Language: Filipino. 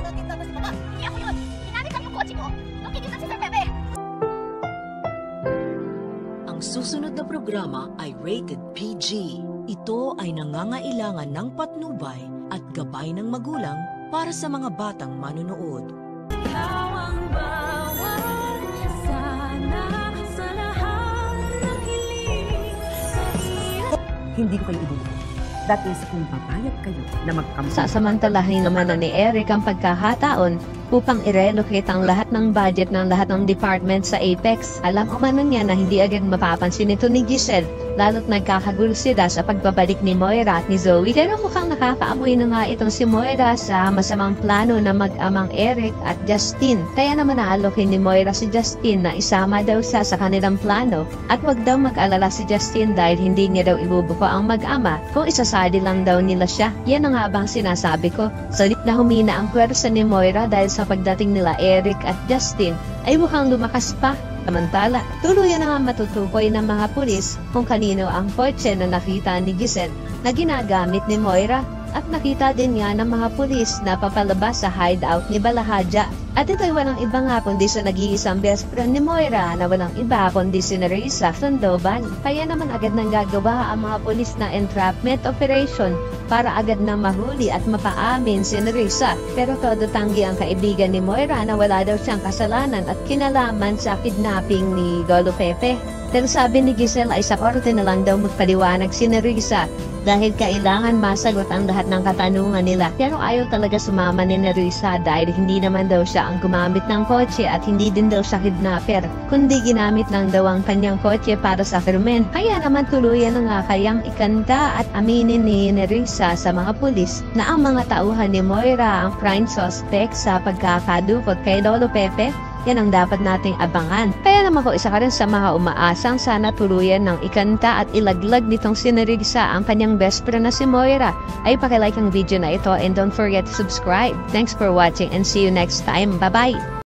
natin tapos si Mama. Hindi ako yun. Ginamit lang yung kotse ko. Nung kinitan si Sir Pepe. Ang susunod na programa ay rated PG. Ito ay nangangailangan ng patnubay at gabay ng magulang para sa mga batang manunood. Hindi ko kayo ibigay. That is, kung papayag kayo na magkampi. Sasamantalahin naman na ni Eric ang pagkakataon upang i-relocate ang lahat ng budget ng lahat ng department sa Apex. Alam ko man niya na hindi agad mapapansin ito ni Giselle, lalo't nagkakagulo sila sa pagbabalik ni Moira at ni Zoe. Pero mukhang nakakaamoy na nga itong si Moira sa masamang plano na mag-amang Eric at Justin. Kaya naman naalokin ni Moira si Justin na isama daw siya sa kanilang plano at wag daw mag-alala si Justin dahil hindi niya daw ibubuko ang mag-ama kung isasali lang daw nila siya. Yan ang nga bang sinasabi ko. Salit na humina ang pwersa ni Moira dahil sa pagdating nila Eric at Justin ay mukhang lumakas pa. Samantala, tuluyan na nga matutukoy ng mga pulis kung kanino ang kotse na nakita ni Giselle na ginagamit ni Moira at nakita din nga ng mga pulis na papalabas sa hideout ni Balahadja. At ito'y walang iba nga kundi sa nag-iisang best friend ni Moira na walang iba kundi si Nerissa Sandoval. Kaya naman agad nang gagawa ang mga pulis na entrapment operation para agad na mahuli at mapaamin si Nerissa. Pero todo tanggi ang kaibigan ni Moira na wala daw siyang kasalanan at kinalaman sa kidnapping ni Lolo Pepe. Pero sabi ni Giselle ay sa korte na lang daw magpaliwanag si Nerissa dahil kailangan masagot ang lahat ng katanungan nila. Pero ayaw talaga sumama ni Nerissa dahil hindi naman daw siya ang gumamit ng kotse at hindi din daw siya kidnapper, kundi ginamit lang daw ang kanyang kotse para sa krimen. Kaya naman tuluyan na nga kayang ikanta at aminin ni Nerissa sa mga pulis na ang mga tauhan ni Moira ang prime suspect sa pagkakadukot kay Lolo Pepe. Yan ang dapat nating abangan. Kaya naman ko isa ka rin sa mga umaasang sana tuluyan ng ikanta at ilaglag nitong si Nerissa ang kanyang best friend na si Moira. Ay pakilike ang video na ito and don't forget to subscribe. Thanks for watching and see you next time. Bye-bye!